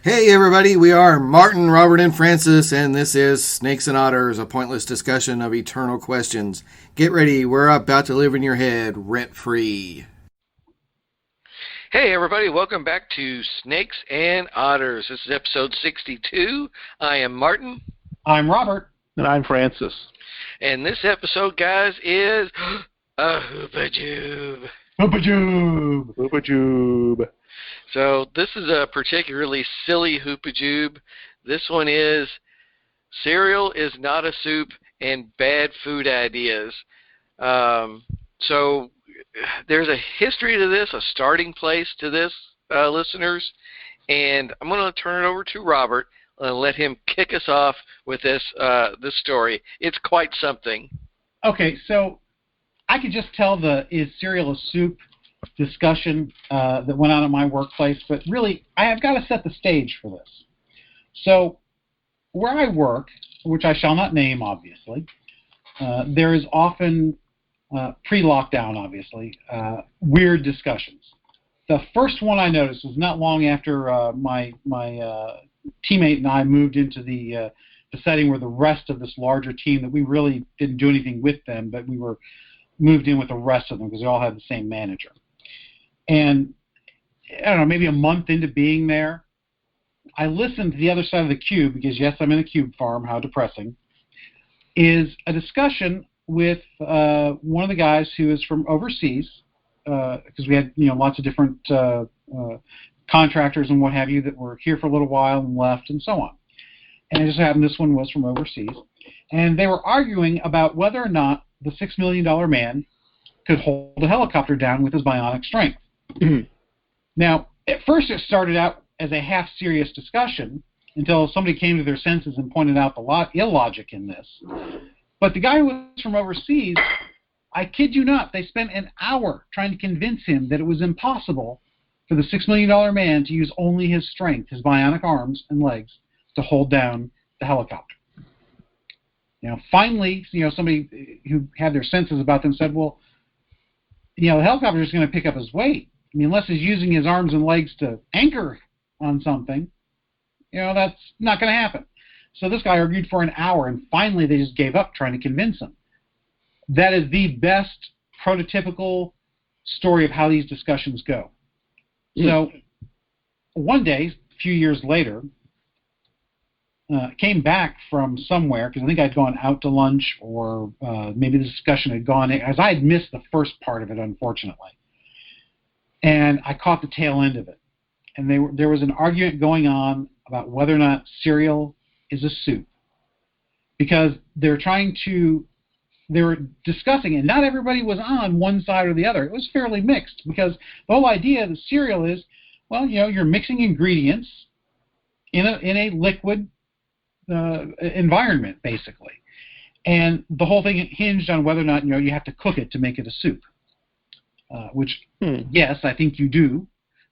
Hey everybody, we are Martin, Robert, and Francis, and this is Snakes and Otters, a pointless discussion of eternal questions. Get ready, we're about to live in your head rent-free. Hey everybody, welcome back to Snakes and Otters. This is episode 62. I am Martin. I'm Robert. And I'm Francis. And this episode, guys, is a Hoopajoob. Hoopajoob! Hoopajoob. So this is a particularly silly Hoopajoob. This one is cereal is not a soup and bad food ideas. So there's a history to this, a starting place to this, listeners, and I'm going to turn it over to Robert and let him kick us off with this story. It's quite something. Okay, so I could just tell the is cereal a soup discussion that went on at my workplace, but really I have got to set the stage for this. So where I work, which I shall not name obviously, there is often, pre-lockdown obviously, weird discussions. The first one I noticed was not long after my teammate and I moved into the setting where the rest of this larger team that we really didn't do anything with them, but we were moved in with the rest of them because they all had the same manager. And I don't know, maybe a month into being there, I listened to the other side of the cube, because yes, I'm in a cube farm, how depressing, is a discussion with one of the guys who is from overseas, because we had lots of different contractors and what have you that were here for a little while and left and so on. And it just happened this one was from overseas. And they were arguing about whether or not the $6 million man could hold a helicopter down with his bionic strength. Now, at first it started out as a half-serious discussion until somebody came to their senses and pointed out the illogic in this. But the guy who was from overseas, I kid you not, they spent an hour trying to convince him that it was impossible for the $6 million man to use only his strength, his bionic arms and legs, to hold down the helicopter. Finally, somebody who had their senses about them said, well, the helicopter is going to pick up his weight. I mean, unless he's using his arms and legs to anchor on something, that's not going to happen. So this guy argued for an hour, and finally they just gave up trying to convince him. That is the best prototypical story of how these discussions go. So one day, a few years later, came back from somewhere, because I think I'd gone out to lunch, or maybe the discussion had gone, as I had missed the first part of it, unfortunately. And I caught the tail end of it. And there was an argument going on about whether or not cereal is a soup. Because they were discussing it. Not everybody was on one side or the other. It was fairly mixed, because the whole idea of the cereal is, well, you're mixing ingredients in a liquid environment, basically. And the whole thing hinged on whether or not you have to cook it to make it a soup. Which, yes, I think you do,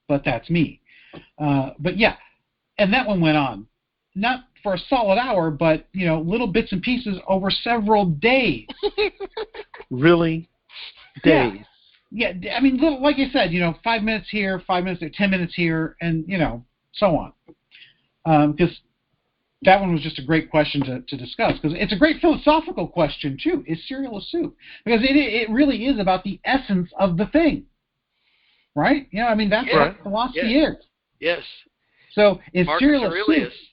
but that's me. But yeah, and that one went on. Not for a solid hour, but, little bits and pieces over several days. Really? Days? Yeah, I mean, like I said, 5 minutes here, 5 minutes there, 10 minutes here, and, so on. Because that one was just a great question to discuss, because it's a great philosophical question, too. Is cereal a soup? Because it really is about the essence of the thing, right? That's what philosophy is. Yes. So is Marcus cereal a Aurelius soup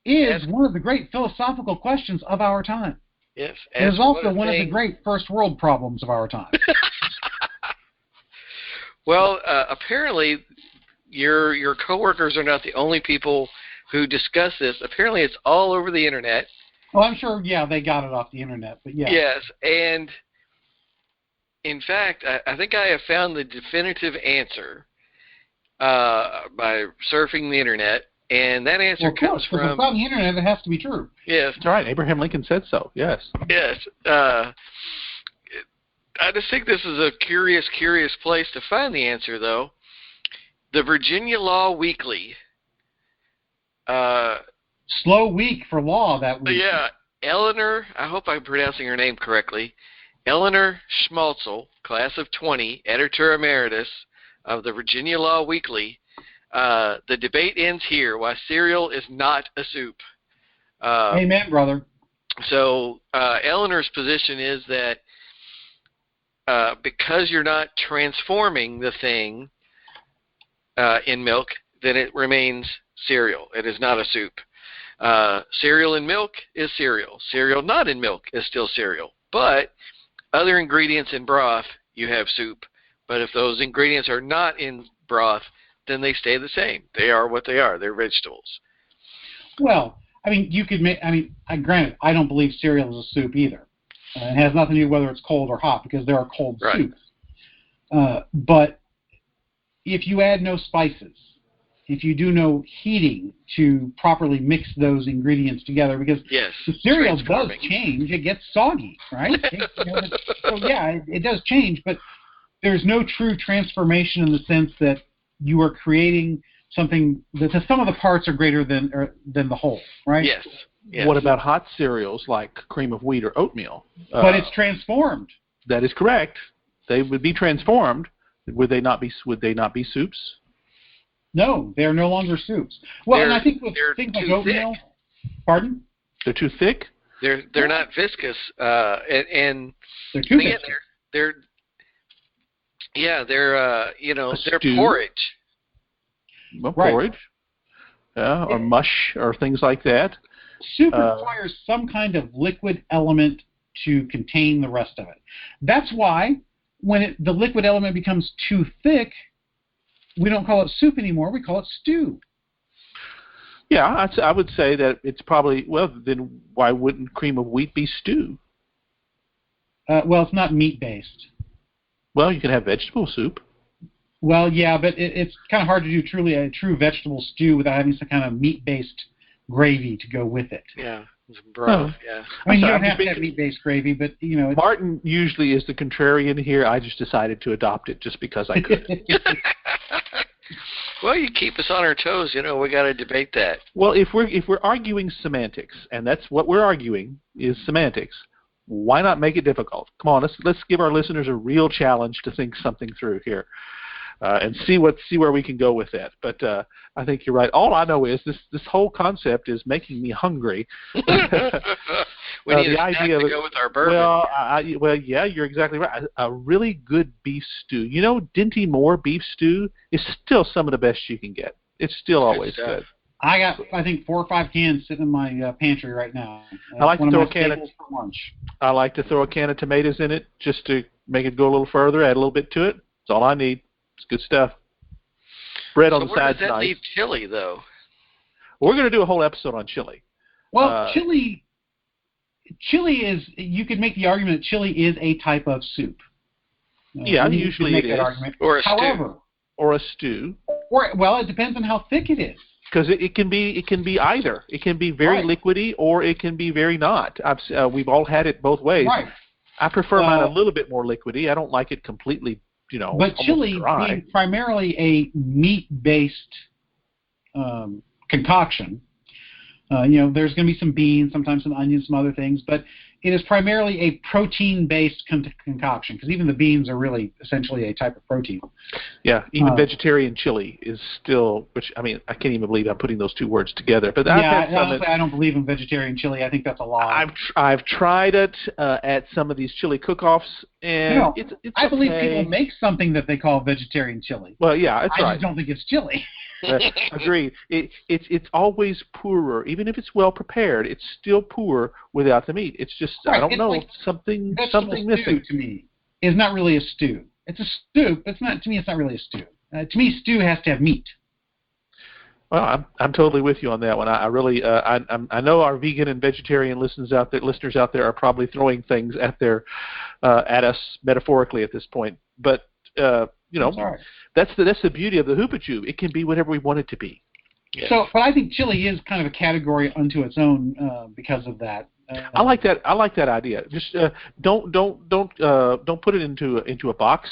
is one of the great philosophical questions of our time. Yes. It is also one of the great first world problems of our time. Well, apparently your coworkers are not the only people who discuss this. Apparently it's all over the internet. Well, I'm sure, yeah, they got it off the internet, but yeah. Yes, and in fact, I think I have found the definitive answer by surfing the internet, and that answer comes from... Well, of course, because it's on the internet, it has to be true. Yes. That's right, Abraham Lincoln said so, yes. Yes. I just think this is a curious place to find the answer, though. The Virginia Law Weekly... slow week for law that week. Yeah, Eleanor, I hope I'm pronouncing her name correctly, Eleanor Schmaltzel, class of 20, editor emeritus of the Virginia Law Weekly, The debate ends here. Why cereal is not a soup. Amen, brother. So Eleanor's position is that because you're not transforming the thing in milk, then it remains cereal. It is not a soup. Cereal in milk is cereal. Cereal not in milk is still cereal. But other ingredients in broth, you have soup. But if those ingredients are not in broth, then they stay the same. They are what they are. They're vegetables. Well, I mean, you could make. I mean, granted, I don't believe cereal is a soup either. It has nothing to do with whether it's cold or hot, because there are cold soups. But if you add no spices, if you do no heating to properly mix those ingredients together, because the cereal does change, it gets soggy, right? So yeah, it does change, but there's no true transformation in the sense that you are creating something that the sum of the parts are greater than the whole, right? Yes. What about hot cereals like cream of wheat or oatmeal? But it's transformed. That is correct. They would be transformed. Would they not be soups? No, they are no longer soups. Well, and I think with things like oatmeal, pardon? They're too thick. They're not viscous, and they're too viscous. They're they're porridge. Well, porridge, or mush, or things like that. Soup requires some kind of liquid element to contain the rest of it. That's why when the liquid element becomes too thick, we don't call it soup anymore. We call it stew. Yeah, I would say that it's probably, well, then why wouldn't cream of wheat be stew? Well, it's not meat-based. Well, you can have vegetable soup. Well, yeah, but it's kind of hard to do a true vegetable stew without having some kind of meat-based gravy to go with it. Yeah, broth, yeah. I mean, you don't have to have meat-based gravy, but, you know... Martin usually is the contrarian here. I just decided to adopt it just because I could. Well, you keep us on our toes. You know, we got to debate that. Well, if we're arguing semantics, and that's what we're arguing is semantics, why not make it difficult? Come on, let's give our listeners a real challenge to think something through here, and see where we can go with that. But I think you're right. All I know is this whole concept is making me hungry. We need a snack to go with our bourbon. Well, yeah, you're exactly right. A really good beef stew. You know, Dinty Moore beef stew is still some of the best you can get. It's still always good. I got, I think, 4 or 5 cans sitting in my pantry right now. I like to throw a can for lunch. I like to throw a can of tomatoes in it just to make it go a little further, add a little bit to it. That's all I need. It's good stuff. Bread on the side's nice. Where does that leave chili, though? We're going to do a whole episode on chili. Well, chili is, you could make the argument that chili is a type of soup. Yeah, usually it is. Or a stew. Or a stew. Well, it depends on how thick it is. Because it can be either. It can be very liquidy, or it can be very not. We've all had it both ways. Right. I prefer mine a little bit more liquidy. I don't like it completely, But chili dry. being primarily a meat-based concoction. There's going to be some beans, sometimes some onions, some other things, but it is primarily a protein-based concoction, because even the beans are really essentially a type of protein. Yeah, even vegetarian chili is still, which, I mean, I can't even believe I'm putting those two words together. But honestly, I don't believe in vegetarian chili. I think that's a lie. I've tried it at some of these chili cook-offs, and it's I believe people make something that they call vegetarian chili. Well, yeah, it's right. I just don't think it's chili. Agreed. It's always poorer, even if it's well prepared. It's still poor without the meat. It's just I don't know, like something missing. To me is not really a stew. It's a stew, but it's not. To me, it's not really a stew. To me, stew has to have meat. Well, I'm totally with you on that one. I really I know our vegan and vegetarian listeners out there are probably throwing things at us metaphorically at this point, but that's the beauty of the Hoopajoob. It can be whatever we want it to be. Yes. So, but I think chili is kind of a category unto its own because of that. I like that. I like that idea. Just don't put it into a box.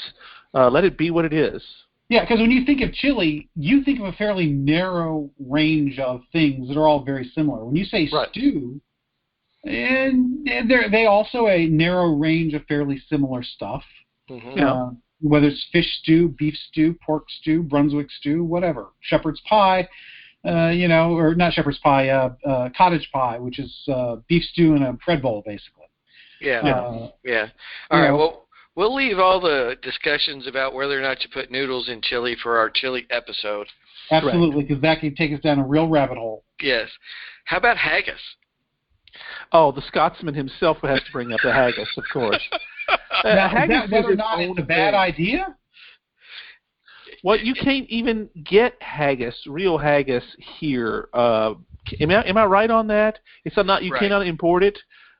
Let it be what it is. Yeah, because when you think of chili, you think of a fairly narrow range of things that are all very similar. When you say stew, and they also a narrow range of fairly similar stuff. Mm-hmm. whether it's fish stew, beef stew, pork stew, Brunswick stew, whatever. Shepherd's pie, or not shepherd's pie, cottage pie, which is beef stew in a bread bowl, basically. Yeah. Yeah. All right. Well, we'll leave all the discussions about whether or not you put noodles in chili for our chili episode. Absolutely, because that could take us down a real rabbit hole. Yes. How about haggis? Oh, the Scotsman himself has to bring up the haggis, of course. Now, haggis is whether or not it's a bad idea? Well, you can't even get haggis, real haggis here. Am I right on that? It's not. You cannot import it.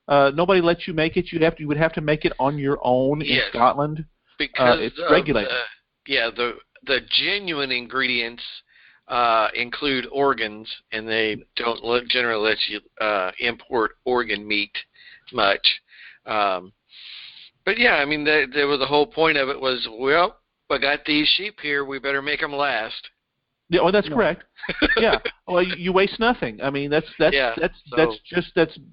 Nobody lets you make it. You would have to make it on your own in Scotland. Because it's regulated. The genuine ingredients include organs, and they don't generally let you import organ meat much. But yeah, I mean, the whole point of it was, well, I got these sheep here, we better make them last. Yeah, well, that's correct. Yeah, well, you waste nothing. I mean, that's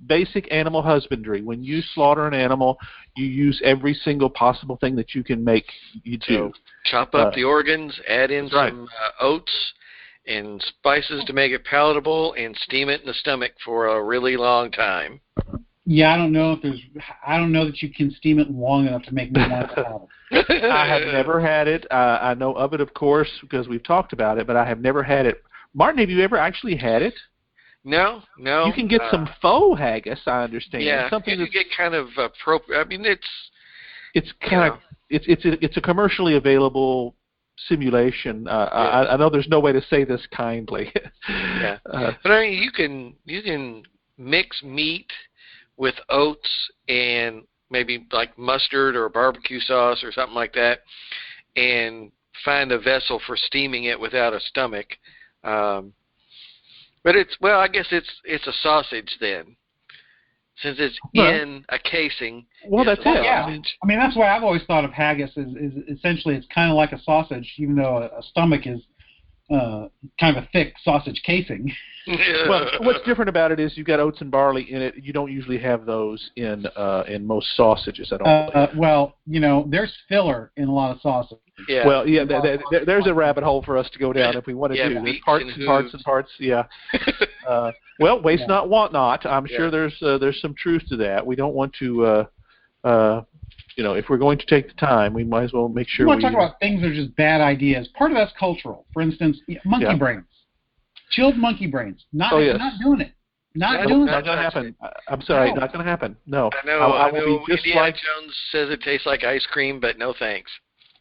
basic animal husbandry. When you slaughter an animal, you use every single possible thing that you can make. You do chop up the organs, add in some oats and spices to make it palatable, and steam it in the stomach for a really long time. Yeah, I don't know that you can steam it long enough to make me want to have it. I have never had it. I know of it, of course, because we've talked about it, but I have never had it. Martin, have you ever actually had it? No. You can get some faux haggis, I understand. Yeah, something you can get kind of appropriate. I mean, it's kind of it's a commercially available simulation. I know there's no way to say this kindly. Yeah, but I mean, you can mix meat with oats and maybe like mustard or barbecue sauce or something like that, and find a vessel for steaming it without a stomach. But I guess it's a sausage then, since it's in a casing. Well, that's it. Yeah, I mean that's why I've always thought of haggis is essentially it's kind of like a sausage, even though a stomach is kind of a thick sausage casing. Well, what's different about it is you've got oats and barley in it. You don't usually have those in most sausages. I don't believe. Well, there's filler in a lot of sausages. Yeah. Well, yeah, there's a rabbit hole for us to go down if we want to do. There's parts and parts. Yeah. Well, waste not, want not. I'm sure there's some truth to that. We don't want to. If we're going to take the time, we might as well make sure. We want to talk about things that are just bad ideas. Part of that's cultural. For instance, monkey brains, chilled monkey brains. Not doing it. Not going to happen. I'm sorry, not going to happen. No. I know. Indiana Jones says it tastes like ice cream, but no thanks.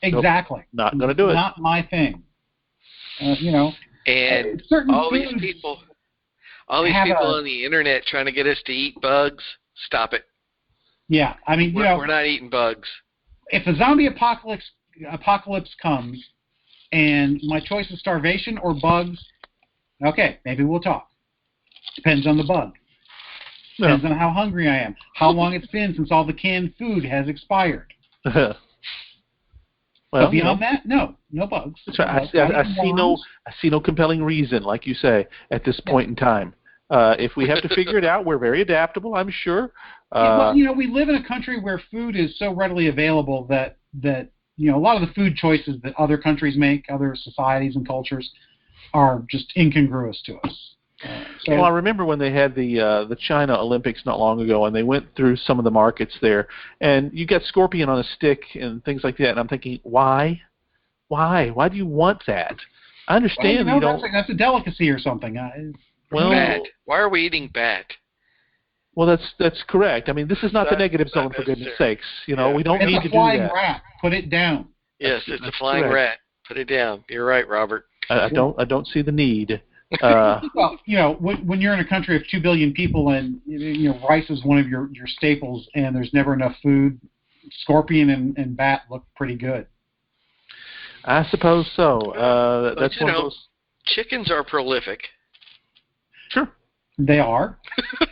Exactly. Nope, not going to do it. Not my thing. And all these people on the internet trying to get us to eat bugs. Stop it. Yeah, I mean, we're not eating bugs. If a zombie apocalypse comes, and my choice is starvation or bugs, okay, maybe we'll talk. Depends on the bug. Depends on how hungry I am. How long it's been since all the canned food has expired. Well, but beyond that, no bugs. That's right. I see no compelling reason, like you say, at this point in time. If we have to figure it out, we're very adaptable, I'm sure. We live in a country where food is so readily available that a lot of the food choices that other countries make, other societies and cultures, are just incongruous to us. Well, I remember when they had the China Olympics not long ago, and they went through some of the markets there, and you got scorpion on a stick and things like that, and I'm thinking, why? Why do you want that? I understand you don't. That's a delicacy or something. Bat. Why are we eating bat? Well, that's correct. I mean, this is not the negative zone, for goodness sakes. We don't need to do that. It's a flying rat. Put it down. Yes, it's a flying rat. Put it down. You're right, Robert. I don't see the need. Well, when you're in a country of 2 billion people and rice is one of your staples, and there's never enough food, scorpion and bat look pretty good. I suppose so. That's one of those. Chickens are prolific. Sure. They are.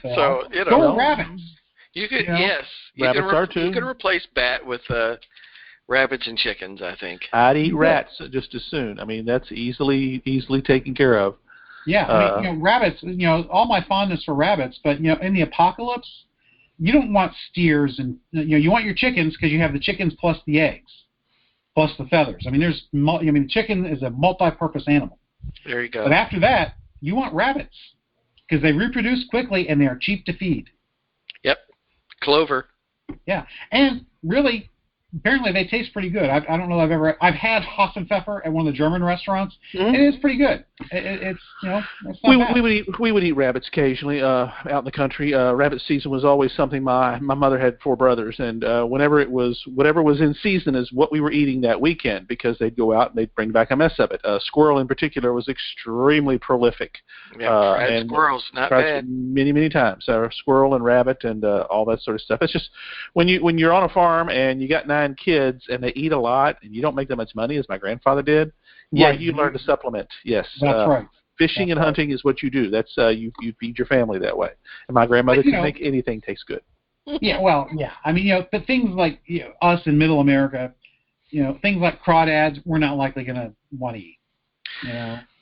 So So are rabbits. You could rabbits are too. You could replace bat with rabbits and chickens, I think. I'd eat rats just as soon. I mean, that's easily taken care of. Yeah, I mean, rabbits. All my fondness for rabbits, but in the apocalypse, you don't want steers and you want your chickens because you have the chickens plus the eggs. plus the feathers. I mean, chicken is a multi-purpose animal. There you go. But after that, you want rabbits because they reproduce quickly and they are cheap to feed. Yep. Clover. Yeah, and really, apparently they taste pretty good. I don't know if I've had Hassenpfeffer at one of the German restaurants, and it's pretty good. It's it's not bad. We would eat rabbits occasionally out in the country. Rabbit season was always something. My mother had 4 brothers, and whatever was in season is what we were eating that weekend because they'd go out and they'd bring back a mess of it. Squirrel in particular was extremely prolific. Yeah, fried squirrels, not bad. Many times. Squirrel and rabbit and all that sort of stuff. It's just when you're on a farm and you got 9 kids and they eat a lot and you don't make that much money as my grandfather did. Yeah, you learn to supplement. Yes, that's right. Fishing and hunting is what you do. That's you feed your family that way. And my grandmother could make anything taste good. Yeah, well, yeah. I mean, but things like us in Middle America, things like crawdads, we're not likely going to want to eat.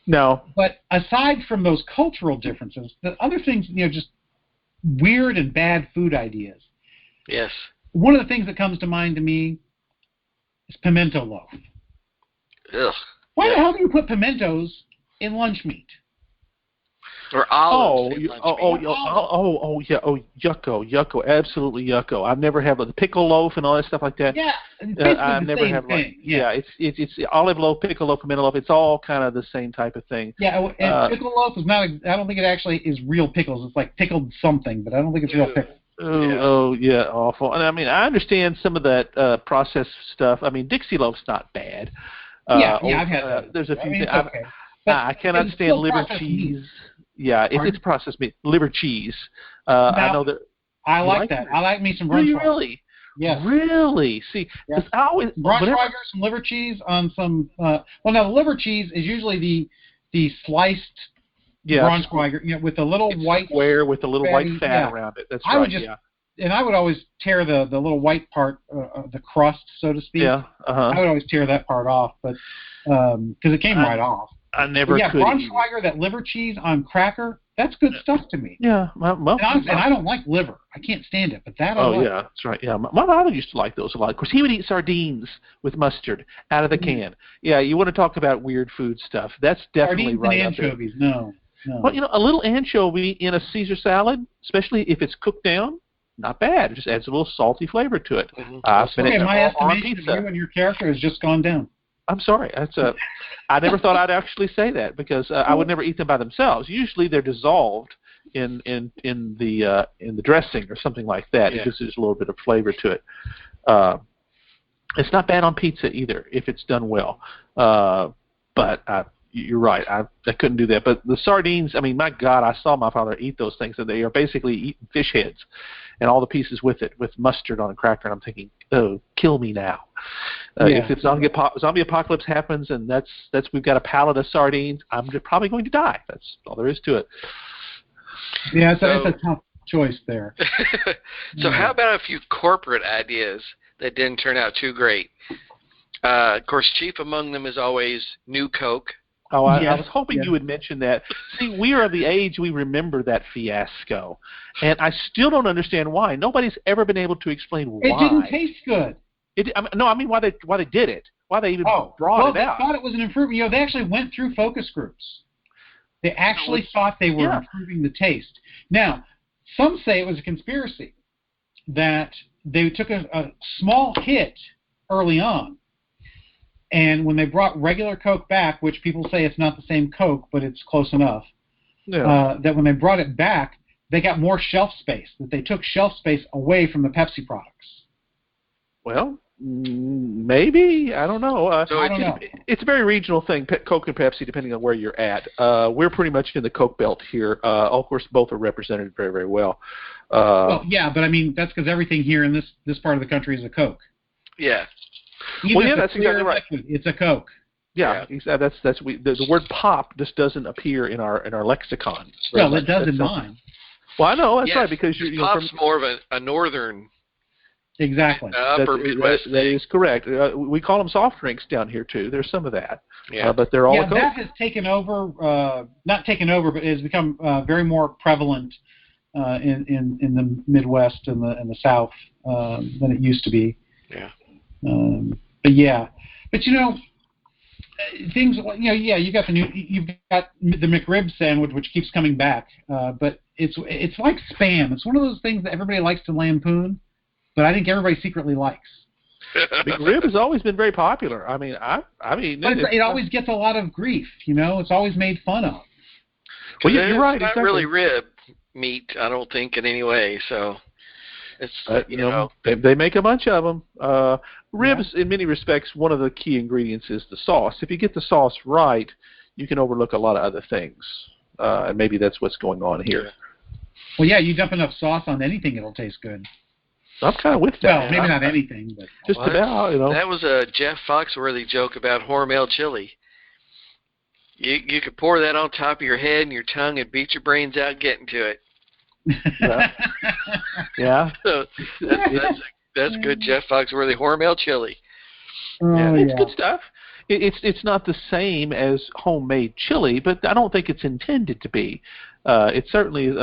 No. But aside from those cultural differences, the other things, just weird and bad food ideas. Yes. One of the things that comes to mind to me is pimento loaf. Ugh. Why the hell do you put pimentos in lunch meat? Or olives. Yucko, absolutely yucko. I've never had the pickle loaf and all that stuff like that. Yeah, I've never had thing. It's olive loaf, pickle loaf, pimento loaf. It's all kind of the same type of thing. Yeah, and pickle loaf is not. I don't think it actually is real pickles. It's like pickled something, but I don't think it's real pickles. Awful. And I mean, I understand some of that processed stuff. I mean, Dixie loaf's not bad. I've had that. There's a few things. Okay. I cannot stand liver cheese. Meat. Yeah, it's processed meat. Liver cheese. I know that. I like that. I like me some Braunschweiger. Really? Yes. Really? See, because I always Braunschweiger, some liver cheese on some. Now the liver cheese is usually the sliced Braunschweiger, with a little white square with a little white fat around it. That's right. And I would always tear the little white part, the crust, so to speak. Yeah. I would always tear that part off, but because it came right off. I never could. Braunschweiger, that liver cheese on cracker, that's good stuff to me. Yeah. Well, and I don't like liver. I can't stand it, but that I like. Yeah, that's right. Yeah, my father used to like those a lot. Of course, he would eat sardines with mustard out of the can. Yeah, you want to talk about weird food stuff. That's definitely sardines right and up there. Anchovies, no. Well, a little anchovy in a Caesar salad, especially if it's cooked down, not bad. It just adds a little salty flavor to it. My estimation of you and your character has just gone down. I'm sorry. I never thought I'd actually say that because I would never eat them by themselves. Usually they're dissolved in the dressing or something like that. Yeah. It gives a little bit of flavor to it. It's not bad on pizza either if it's done well. But you're right. I couldn't do that. But the sardines, I mean, my God, I saw my father eat those things, and they are basically eating fish heads and all the pieces with it, with mustard on a cracker. And I'm thinking, oh, kill me now. If zombie apocalypse happens and we've got a pallet of sardines, I'm probably going to die. That's all there is to it. Yeah, it's a tough choice there. So how about a few corporate ideas that didn't turn out too great? Of course, chief among them is always New Coke. Oh, I was hoping you would mention that. See, we are of the age we remember that fiasco, and I still don't understand why. Nobody's ever been able to explain why. It didn't taste good. I mean why they did it. Why they even brought it out. They thought it was an improvement. They actually went through focus groups. They actually thought they were improving the taste. Now, some say it was a conspiracy, that they took a small hit early on, and when they brought regular Coke back, which people say it's not the same Coke, but it's close enough, that when they brought it back, they got more shelf space, that they took shelf space away from the Pepsi products. Well, maybe. I don't know. I don't know. It's a very regional thing, Coke and Pepsi, depending on where you're at. We're pretty much in the Coke belt here. Of course, both are represented very, very well. Well, yeah, but I mean, that's because everything here in this part of the country is a Coke. Yeah. That's exactly right. Liquid, it's a Coke. Yeah. The word pop just doesn't appear in our lexicon. Well, it does in mine. Well, I know that's right because pop's more of a northern. Exactly. Upper Midwest. That is correct. We call them soft drinks down here too. There's some of that. Yeah. But they're all. Yeah, that has taken over. Not taken over, but has become very more prevalent in the Midwest and the South than it used to be. Yeah. But But things, yeah, you've got the McRib sandwich, which keeps coming back, but it's like Spam. It's one of those things that everybody likes to lampoon, but I think everybody secretly likes. McRib has always been very popular. I mean, but it always gets a lot of grief. It's always made fun of. Well, you're right. It's not exactly. really rib meat, I don't think, in any way. So it's they make a bunch of them. Ribs, in many respects, one of the key ingredients is the sauce. If you get the sauce right, you can overlook a lot of other things, and maybe that's what's going on here. Well, yeah, you dump enough sauce on anything, it'll taste good. I'm kind of with that. Well, maybe not anything, but just about. That was a Jeff Foxworthy joke about Hormel chili. You could pour that on top of your head and your tongue and beat your brains out getting to it. Yeah. So that's good Jeff Foxworthy Hormel chili. It's good stuff. It's not the same as homemade chili, but I don't think it's intended to be. It's certainly.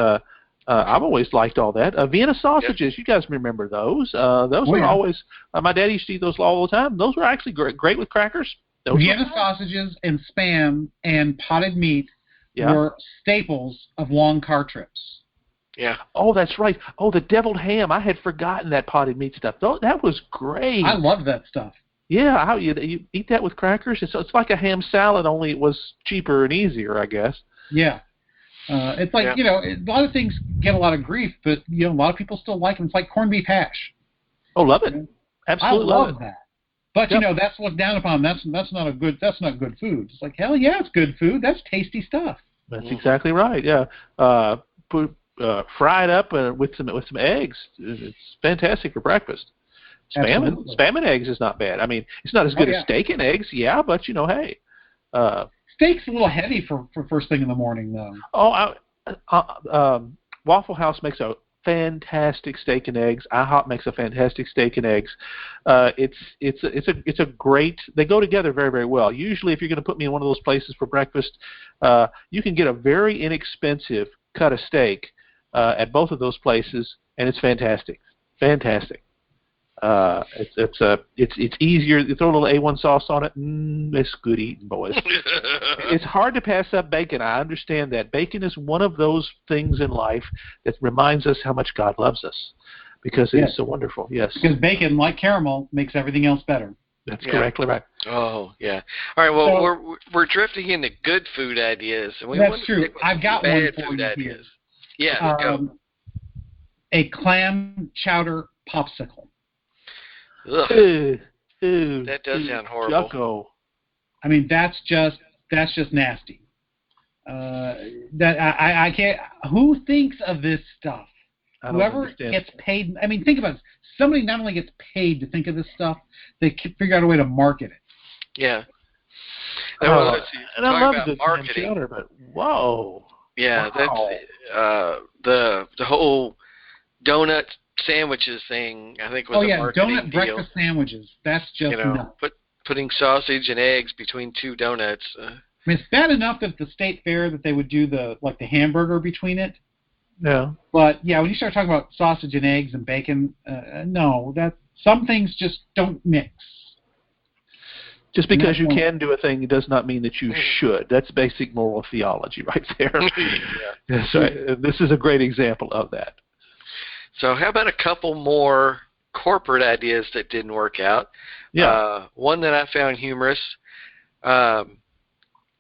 I've always liked all that. Vienna sausages, you guys remember those? Those were always. My dad used to eat those all the time. Those were actually great with crackers. Vienna sausages and Spam and potted meat were staples of long car trips. Yeah. Oh, that's right. Oh, the deviled ham. I had forgotten that potted meat stuff. That was great. I love that stuff. Yeah, how you eat that with crackers? It's like a ham salad, only it was cheaper and easier, I guess. Yeah. It's like, a lot of things get a lot of grief, but, a lot of people still like them. It's like corned beef hash. Oh, love it. Absolutely I love that. But, that's looked down upon. That's not good food. It's like, hell yeah, it's good food. That's tasty stuff. That's exactly right, yeah. Fry it up with some eggs. It's fantastic for breakfast. Spam and eggs is not bad. I mean, it's not as good as steak and eggs, but, hey. Steak's a little heavy for first thing in the morning, though. Waffle House makes a fantastic steak and eggs. IHOP makes a fantastic steak and eggs. It's a great. They go together very, very well. Usually, if you're going to put me in one of those places for breakfast, you can get a very inexpensive cut of steak at both of those places, and it's fantastic. Fantastic. It's easier. You throw a little A1 sauce on it. It's good eating, boys. It's hard to pass up bacon. I understand that. Bacon is one of those things in life that reminds us how much God loves us, because it is so wonderful. Yes. Because bacon, like caramel, makes everything else better. That's correctly right. Oh yeah. All right. Well, we're drifting into good food ideas, and that's true. I've got one for food you ideas. Here. Yeah. Go. A clam chowder popsicle. Ugh. Ew, that does sound horrible. Jucko. I mean, that's just nasty. That I can't. Who thinks of this stuff? Whoever gets paid. I mean, think about this. Somebody not only gets paid to think of this stuff, they figure out a way to market it. Yeah. And I love the marketing. Chowder, but whoa. Yeah, that's the whole donut sandwiches thing, I think, was a marketing donut deal. Breakfast sandwiches. That's just nuts. Putting sausage and eggs between two donuts. I mean, it's bad enough at the state fair that they would do the hamburger between it. Yeah. But when you start talking about sausage and eggs and bacon, no, that some things just don't mix. Just because you can do a thing does not mean that you should. That's basic moral theology right there. That's right. This is a great example of that. So how about a couple more corporate ideas that didn't work out? Yeah. One that I found humorous,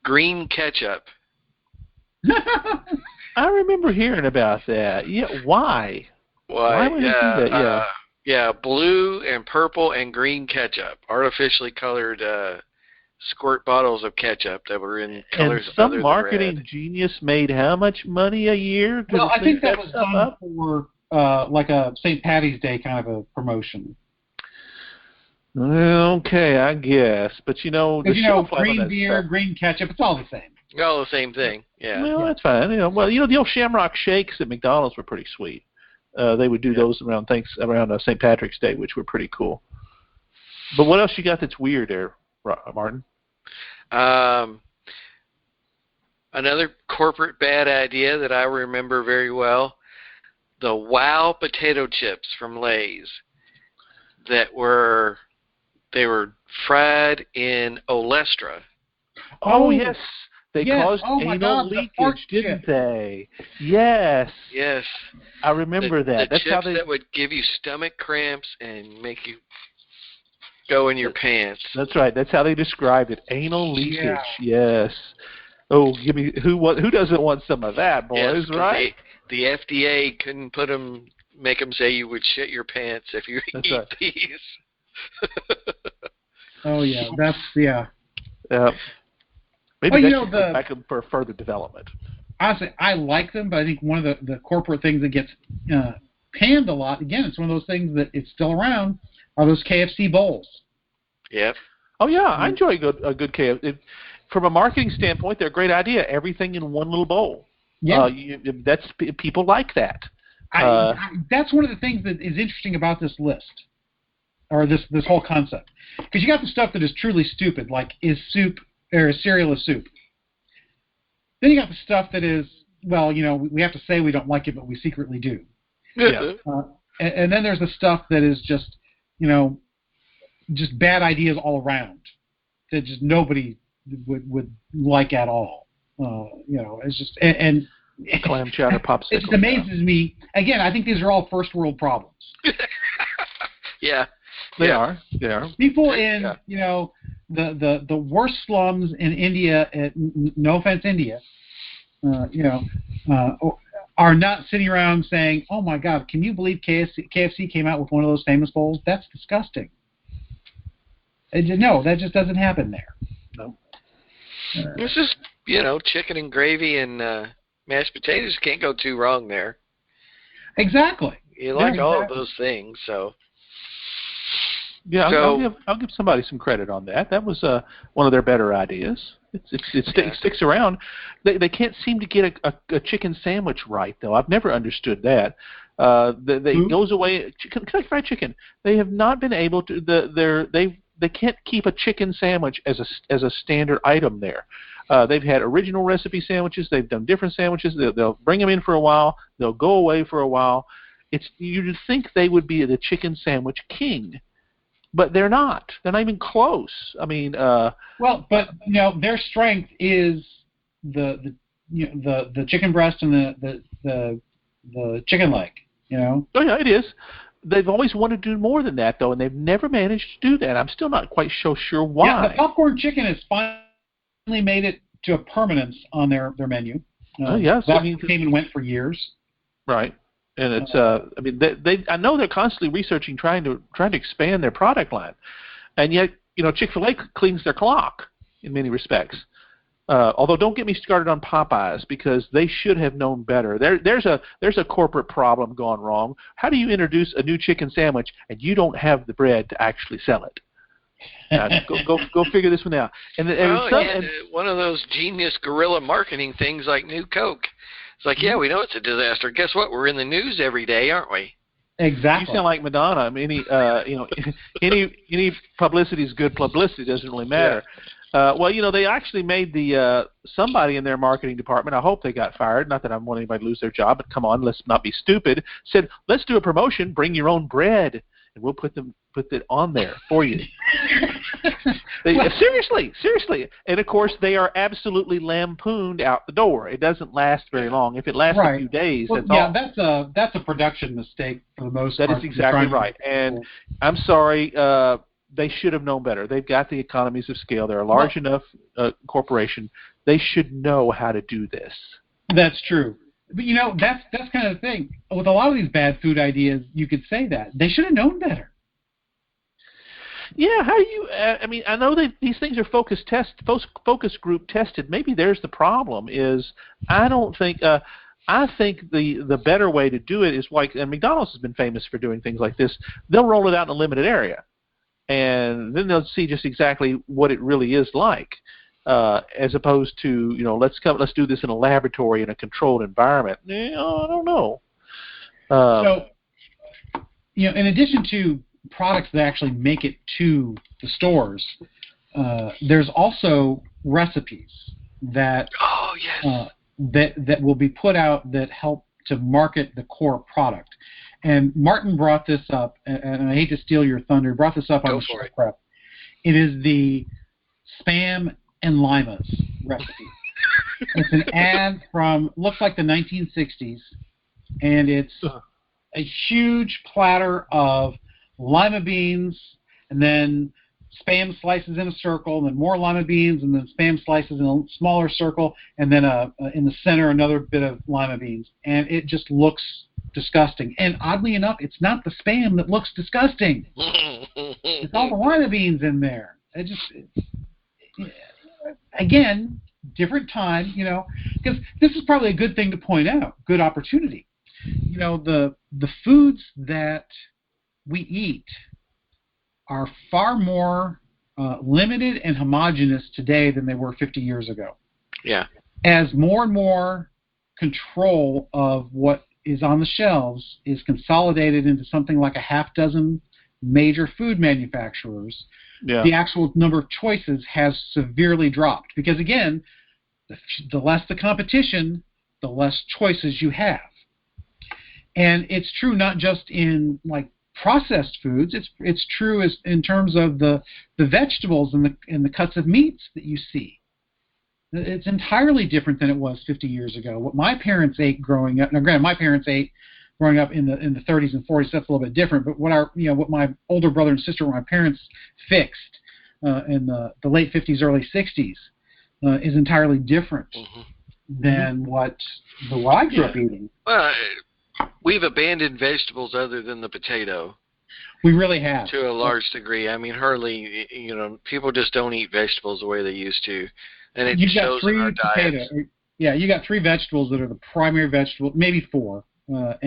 green ketchup. I remember hearing about that. Yeah, why? Why would you do that? Yeah, blue and purple and green ketchup, artificially colored squirt bottles of ketchup that were in colors and some other than marketing red. Genius made how much money a year? Well, I think that was done for like a St. Patty's Day kind of a promotion. Okay, I guess, but green beer, green ketchup, it's all the same. All the same thing. Yeah. Well, that's fine. The old Shamrock Shakes at McDonald's were pretty sweet. They would do those around St. Patrick's Day, which were pretty cool. But what else you got that's weird there, Martin? Another corporate bad idea that I remember very well, the Wow potato chips from Lay's. They were fried in olestra. Oh, yes. They yes. caused Oh, my anal God, the fart leakage, didn't chip. they? Yes. Yes. I remember that. The That's how chips they. that would give you stomach cramps and make you go in your pants. That's right. That's how they described it. Anal leakage. Yeah. Yes. Oh, give me who doesn't want some of that, boys? Yes, 'cause right? the FDA couldn't make them say you would shit your pants if you That's eat right. these. Oh yeah, that's yeah. Maybe Well, that you know, should go back for further development. Honestly, I like them, but I think one of the corporate things that gets panned a lot, again, it's one of those things that it's still around, are those KFC bowls. Yep. Oh yeah, I enjoy a good KFC. From a marketing standpoint, they're a great idea. Everything in one little bowl. Yeah. People like that. That's one of the things that is interesting about this list, or this whole concept, because you got the stuff that is truly stupid, like is cereal a soup. Then you got the stuff that is, well, you know, we have to say we don't like it, but we secretly do. Yeah. And then there's the stuff that is just, you know, just bad ideas all around that just nobody would like at all. You know, it's just and clam chowder popsicle. It just amazes me. Again, I think these are all first world problems. Yeah. They are. People in, you know, the worst slums in India, no offense, India, you know, are not sitting around saying, "Oh my God, can you believe KFC came out with one of those famous bowls? That's disgusting." No, that just doesn't happen there. No. It's just, you know, chicken and gravy and mashed potatoes. Can't go too wrong there. Exactly. You like all of those things, so. Yeah, I'll give somebody some credit on that. That was one of their better ideas. It sticks around. They can't seem to get a chicken sandwich right, though. I've never understood that. It goes away. Kentucky Fried Chicken. They have not been able to. They can't keep a chicken sandwich as a standard item there. They've had original recipe sandwiches. They've done different sandwiches. They'll bring them in for a while. They'll go away for a while. You'd think they would be the chicken sandwich king. But they're not. They're not even close. I mean, well, but you know, their strength is the chicken breast and the chicken leg. You know. Oh yeah, it is. They've always wanted to do more than that, though, and they've never managed to do that. I'm still not quite so sure why. Yeah, the popcorn chicken has finally made it to a permanence on their menu. Oh yes, that came and went for years. Right. And it's I mean I know they're constantly researching trying to expand their product line, and yet you know Chick-fil-A cleans their clock in many respects. Although don't get me started on Popeyes because they should have known better. There's a corporate problem gone wrong. How do you introduce a new chicken sandwich and you don't have the bread to actually sell it? Go figure this one out. And one of those genius guerrilla marketing things like New Coke. It's like, yeah, we know it's a disaster. Guess what? We're in the news every day, aren't we? Exactly. You sound like Madonna. I mean, any publicity is good publicity. Doesn't really matter. Yeah. Well, you know, they actually made somebody in their marketing department. I hope they got fired. Not that I want anybody to lose their job, but come on, let's not be stupid. Said, let's do a promotion. Bring your own bread, and we'll put it on there for you. Seriously, and of course they are absolutely lampooned out the door. It doesn't last very long. If it lasts a few days, that's all. That's a production mistake for the most part. That is exactly right. And I'm sorry, they should have known better. They've got the economies of scale. They're a large enough corporation. They should know how to do this. That's true. But you know, that's kind of the thing. With a lot of these bad food ideas, you could say that they should have known better. Yeah, how do you? I mean, I know that these things are focus group tested. Maybe there's the problem. I think the better way to do it is like, and McDonald's has been famous for doing things like this. They'll roll it out in a limited area, and then they'll see just exactly what it really is like, as opposed to let's do this in a laboratory in a controlled environment. I don't know. So, in addition to products that actually make it to the stores, there's also recipes that that will be put out that help to market the core product. And Martin brought this up, and I hate to steal your thunder, brought this up on the show prep. It is the Spam and Limas recipe. It's an ad from, looks like the 1960s, and it's a huge platter of lima beans, and then Spam slices in a circle, and then more lima beans, and then Spam slices in a smaller circle, and then in the center another bit of lima beans. And it just looks disgusting. And oddly enough, it's not the Spam that looks disgusting. It's all the lima beans in there. Again, different time, because this is probably a good thing to point out, good opportunity. The foods that we eat are far more limited and homogeneous today than they were 50 years ago. Yeah. As more and more control of what is on the shelves is consolidated into something like a half dozen major food manufacturers, the actual number of choices has severely dropped. Because again, the less the competition, the less choices you have. And it's true not just in like processed foods. It's true in terms of the vegetables and the cuts of meats that you see. It's entirely different than it was 50 years ago. What my parents ate growing up. Now, granted, my parents ate growing up in the 30s and 40s. That's a little bit different. But what my older brother and sister, what my parents fixed in the late 50s, early 60s, is entirely different than what I grew up eating. Well, we've abandoned vegetables other than the potato. We really have. To a large degree. I mean, hardly, people just don't eat vegetables the way they used to. And it shows in our diets. You got 3 vegetables that are the primary vegetable, maybe 4. I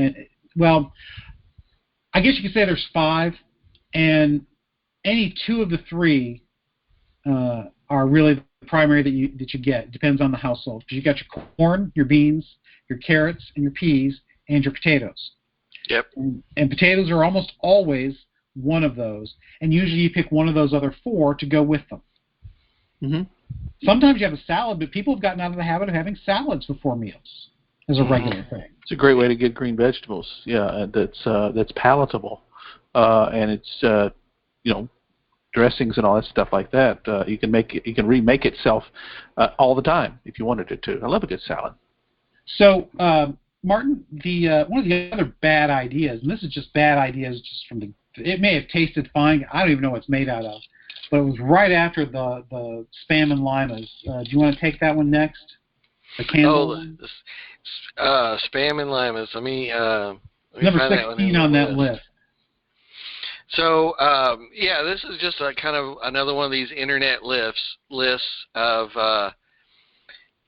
guess you could say there's 5, and any 2 of the 3 are really the primary that you get. It depends on the household. Because you got your corn, your beans, your carrots, and your peas, and your potatoes. Yep. And potatoes are almost always one of those, and usually you pick one of those other 4 to go with them. Mm-hmm. Sometimes you have a salad, but people have gotten out of the habit of having salads before meals as a regular thing. It's a great way to get green vegetables. Yeah, that's palatable, and it's dressings and all that stuff like that. You can remake itself all the time if you wanted it to. I love a good salad. So, Martin, one of the other bad ideas, and this is just bad ideas just from it may have tasted fine. I don't even know what it's made out of. But it was right after the Spam and Limas. Do you want to take that one next? The candle one? Spam and Limas. Let me Number find 16 on that list. So, this is just a kind of another one of these internet lists of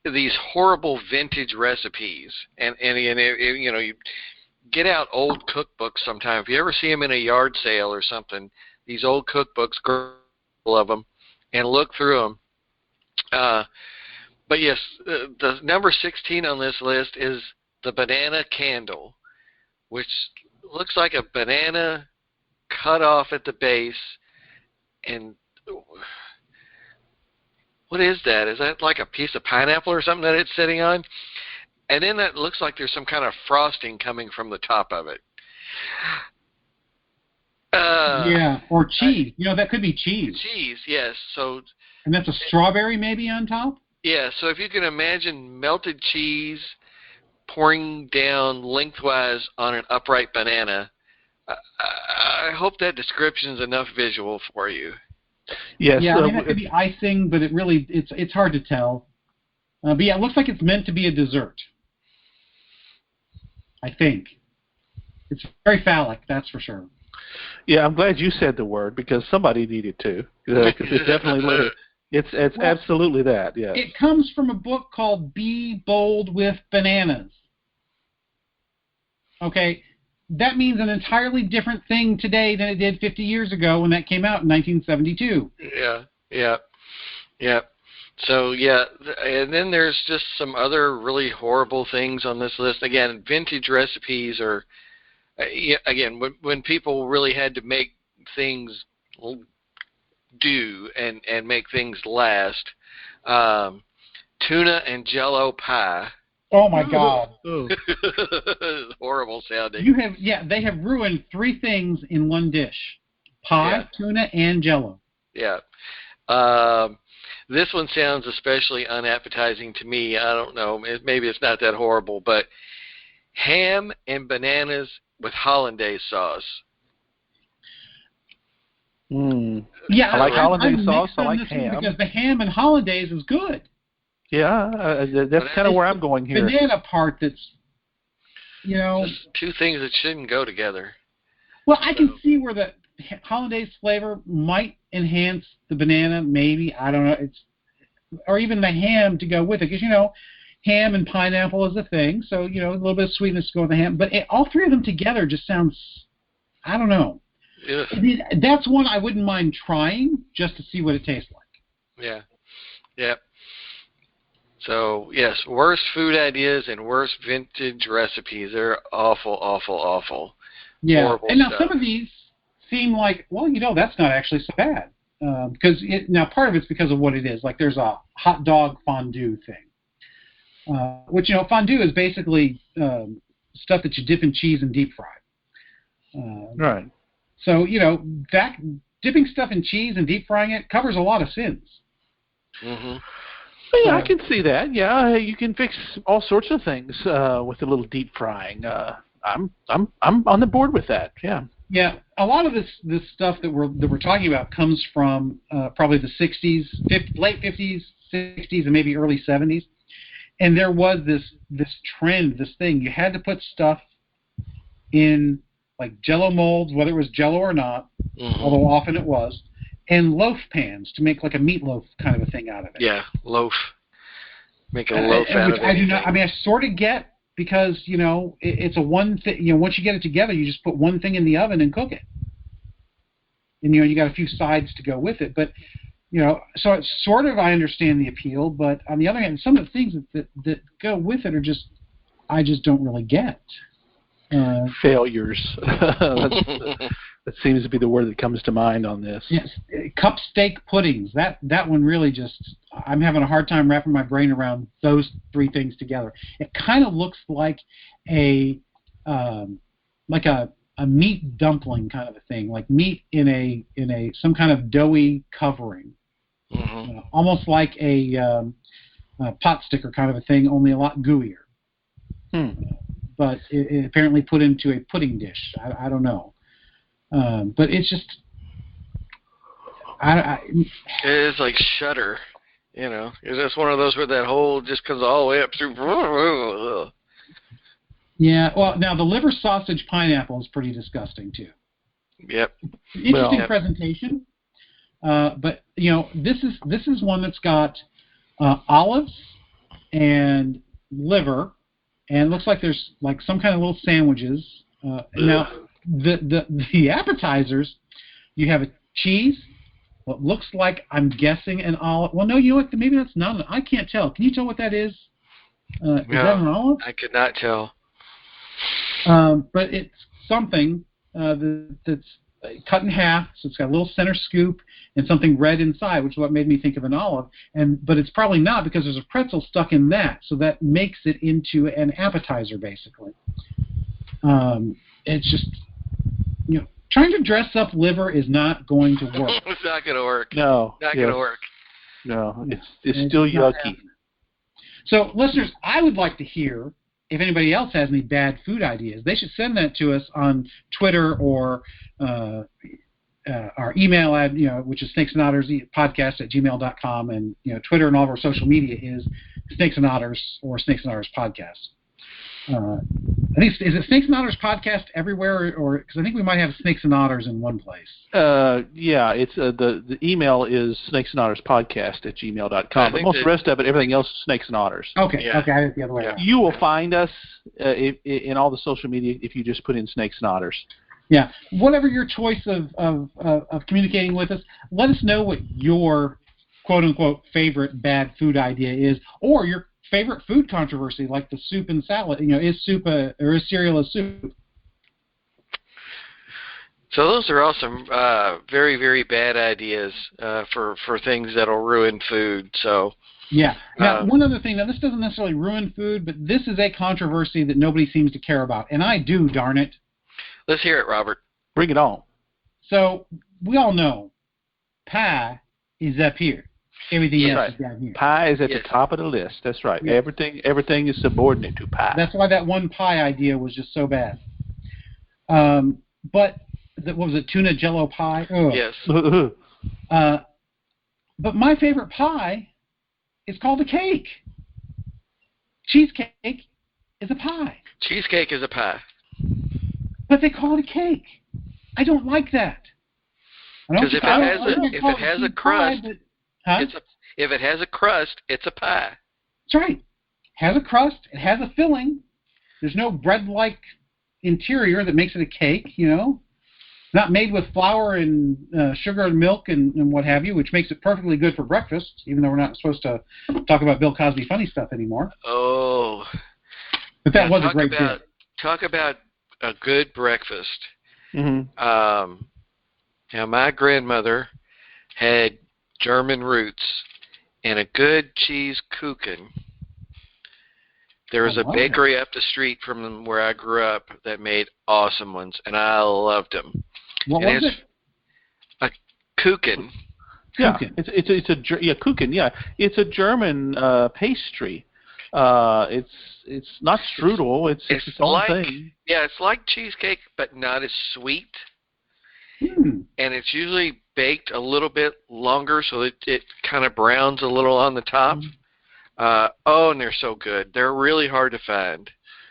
these horrible vintage recipes. And you get out old cookbooks sometime. If you ever see them in a yard sale or something, these old cookbooks, of them, and look through them. But yes, the number 16 on this list is the banana candle, which looks like a banana cut off at the base. And what is that? Is that like a piece of pineapple or something that it's sitting on? And then that looks like there's some kind of frosting coming from the top of it. Or cheese. That could be cheese. Cheese, yes. So, and that's a strawberry maybe on top? Yeah, so if you can imagine melted cheese pouring down lengthwise on an upright banana, I hope that description is enough visual for you. Yes. Yeah, it could be icing, but it's hard to tell. But yeah, it looks like it's meant to be a dessert. I think. It's very phallic, that's for sure. Yeah, I'm glad you said the word because somebody needed to. Because it definitely, it's absolutely that. Yeah. It comes from a book called "Be Bold with Bananas." Okay, that means an entirely different thing today than it did 50 years ago when that came out in 1972. Yeah. So yeah, and then there's just some other really horrible things on this list. Again, vintage recipes are. Again, when people really had to make things do and make things last, tuna and jello pie. Oh my God! Horrible sounding. They have ruined 3 things in one dish: pie, tuna, and jello. Yeah. This one sounds especially unappetizing to me. I don't know. Maybe it's not that horrible, but ham and bananas with hollandaise sauce. Yeah, I like hollandaise sauce. I like this one ham. because the ham and hollandaise is good. Yeah, that's kind of where I'm going here. Banana part that's, Just two things that shouldn't go together. Well, I can see where the hollandaise flavor might enhance the banana, maybe. I don't know. Or even the ham to go with it, because ham and pineapple is a thing. So a little bit of sweetness to go with the ham. But all three of them together just sounds, I don't know. Yeah. That's one I wouldn't mind trying just to see what it tastes like. Yeah. Yep. So, yes, worst food ideas and worst vintage recipes. They're awful, awful, awful. Yeah. Horrible And now stuff. some of these seem like, well, that's not actually so bad. Because now part of it's because of what it is. Like there's a hot dog fondue thing, which fondue is basically stuff that you dip in cheese and deep fry. Right. So that dipping stuff in cheese and deep frying it covers a lot of sins. Mm-hmm. Yeah, I can see that. Yeah, you can fix all sorts of things with a little deep frying. I'm on the board with that. Yeah. Yeah, a lot of this stuff that we're talking about comes from probably the 60s, late 50s, 60s, and maybe early 70s. And there was this trend, this thing. You had to put stuff in like Jello molds, whether it was Jello or not, although often it was, and loaf pans to make like a meatloaf kind of a thing out of it. Yeah, loaf. Make a loaf out of anything. I sort of get, because it's a one thing. Once you get it together, you just put one thing in the oven and cook it, and you got a few sides to go with it. But so it's sort of, I understand the appeal, but on the other hand, some of the things that go with it are just, I just don't really get. Failures. That seems to be the word that comes to mind on this. Yes, cup steak puddings. That one really just, I'm having a hard time wrapping my brain around those three things together. It kind of looks like a meat dumpling kind of a thing, like meat in a some kind of doughy covering, almost like a pot sticker kind of a thing, only a lot gooier. But it apparently put into a pudding dish. I don't know. But it's just, it's like Shudder, It's just one of those where that hole just comes all the way up through. Yeah. Well, now the liver sausage pineapple is pretty disgusting too. Yep. Interesting presentation. But this is one that's got olives and liver, and it looks like there's like some kind of little sandwiches. Now. The appetizers, you have a cheese, what looks like, I'm guessing, an olive. Well, no, you know what? Maybe that's not. I can't tell. Can you tell what that is? Is that an olive? I could not tell. But it's something that's cut in half, so it's got a little center scoop and something red inside, which is what made me think of an olive. But it's probably not, because there's a pretzel stuck in that, so that makes it into an appetizer, basically. It's just, trying to dress up liver is not going to work. It's not going to work. No. Not going to work. No, it's still yucky. So, listeners, I would like to hear if anybody else has any bad food ideas. They should send that to us on Twitter or our email ad, which is snakesandotterspodcast@gmail.com, and Twitter and all of our social media is Snakes and Otters or Snakes and Otters Podcast. I think is it Snakes and Otters Podcast everywhere, or because I think we might have Snakes and Otters in one place. Yeah, it's the email is snakesandotterspodcast@gmail.com. But most of the rest of it, everything else is Snakes and Otters. Okay, yeah. Okay, I did it the other way around. You will find us in all the social media if you just put in Snakes and Otters. Yeah, whatever your choice of communicating with us, let us know what your quote unquote favorite bad food idea is, or your favorite food controversy, like the soup and salad. Is soup or is cereal a soup? So those are all some very, very bad ideas for things that'll ruin food. So yeah. Now, one other thing. Now, this doesn't necessarily ruin food, but this is a controversy that nobody seems to care about, and I do. Darn it. Let's hear it, Robert. Bring it on. So we all know pie is up here. Everything Yes. else is down here. Pie is at Yes. the top of the list. That's right. Yes. Everything is subordinate to pie. That's why that one pie idea was just so bad. But what was it, tuna jello pie? Ugh. Yes. But my favorite pie is called a cake. Cheesecake is a pie. Cheesecake is a pie. But they call it a cake. I don't like that. Because if it has a crust, huh? if it has a crust, it's a pie. That's right. Has a crust. It has a filling. There's no bread-like interior that makes it a cake, you know. Not made with flour and sugar and milk and what have you, which makes it perfectly good for breakfast, even though we're not supposed to talk about Bill Cosby funny stuff anymore. Oh. But that was a great bit. Talk about a good breakfast. Mm-hmm. Now, my grandmother had German roots and a good cheese kuchen. There was a bakery up the street from where I grew up that made awesome ones, and I loved them. What was it? A kuchen. Yeah, it's kuchen. Yeah, it's a German pastry. It's not strudel. It's its own thing. Yeah, it's like cheesecake, but not as sweet. Hmm. And it's usually baked a little bit longer, so it kind of browns a little on the top. And they're so good. They're really hard to find.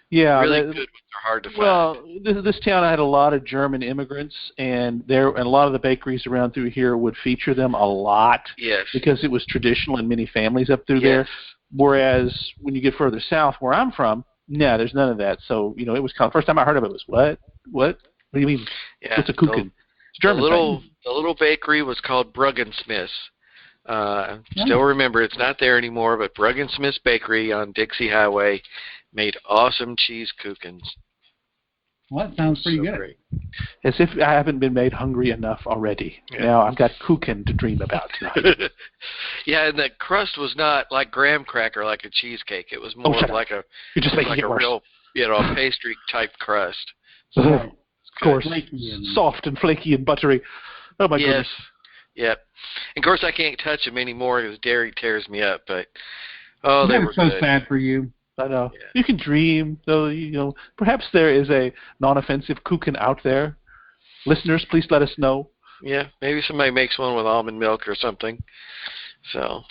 Yeah, really good, but they're hard to find. Well, this town had a lot of German immigrants, and a lot of the bakeries around through here would feature them a lot. Yes. Because it was traditional in many families up through there. Whereas when you get further south, where I'm from, no, there's none of that. So it was kind of first time I heard of it was what? What do you mean? Yeah, what's a kuchen? It's German. The little bakery was called Bruggensmith's. Still remember, it's not there anymore, but Bruggensmith's Bakery on Dixie Highway made awesome cheese kuchens. Well, that sounds pretty good. Great. As if I haven't been made hungry enough already. Yeah. Now I've got kuchen to dream about tonight. Yeah, and the crust was not like graham cracker, like a cheesecake. It was more like a You're just making it worse. Real, pastry type crust. So, of course, soft and flaky and buttery. Oh my goodness. Yep. And of course, I can't touch them anymore because dairy tears me up. But they were so good. sad for you. I know. Yeah. You can dream, though. Perhaps there is a non-offensive kuchen out there. Listeners, please let us know. Yeah, maybe somebody makes one with almond milk or something. So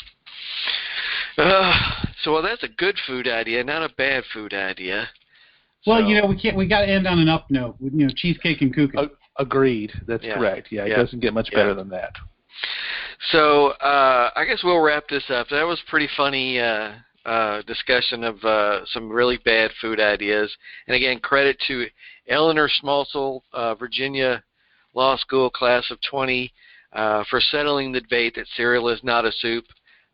that's a good food idea, not a bad food idea. Well, we got to end on an up note with cheesecake and kuchen. Agreed. That's correct. Yeah, it doesn't get much better than that. So I guess we'll wrap this up. That was pretty funny discussion of some really bad food ideas. And again, credit to Eleanor Schmalzel, Virginia Law School class of 20, for settling the debate that cereal is not a soup.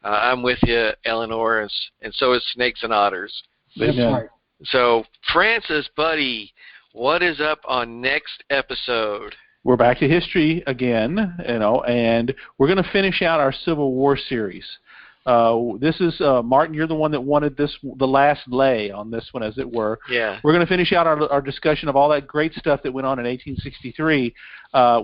I'm with you, Eleanor, and so is Snakes and Otters. That's right. So, Francis, buddy, what is up on next episode? We're back to history again, and we're going to finish out our Civil War series. This is Martin. You're the one that wanted the last lay on this one, as it were. Yeah. We're going to finish out our discussion of all that great stuff that went on in 1863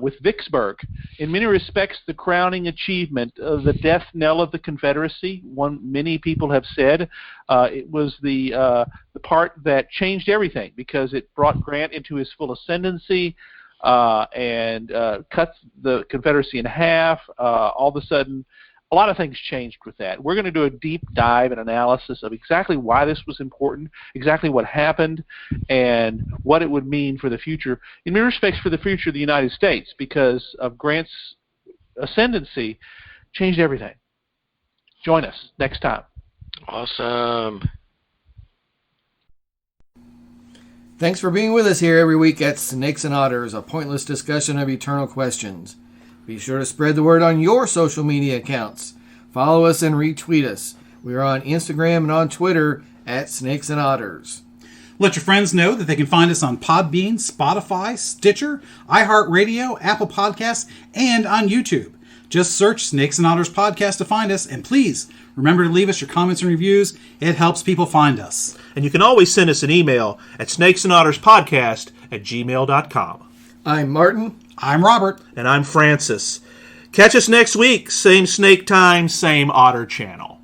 with Vicksburg. In many respects, the crowning achievement, the death knell of the Confederacy. Many people have said it was the part that changed everything because it brought Grant into his full ascendancy. And cut the Confederacy in half. All of a sudden, a lot of things changed with that. We're going to do a deep dive and analysis of exactly why this was important, exactly what happened, and what it would mean for the future, in many respects for the future of the United States, because of Grant's ascendancy changed everything. Join us next time. Awesome. Thanks for being with us here every week at Snakes and Otters, a pointless discussion of eternal questions. Be sure to spread the word on your social media accounts. Follow us and retweet us. We are on Instagram and on Twitter at Snakes and Otters. Let your friends know that they can find us on Podbean, Spotify, Stitcher, iHeartRadio, Apple Podcasts, and on YouTube. Just search Snakes and Otters Podcast to find us, and please remember to leave us your comments and reviews. It helps people find us. And you can always send us an email at snakesandotterspodcast@gmail.com. I'm Martin. I'm Robert. And I'm Francis. Catch us next week. Same snake time, same otter channel.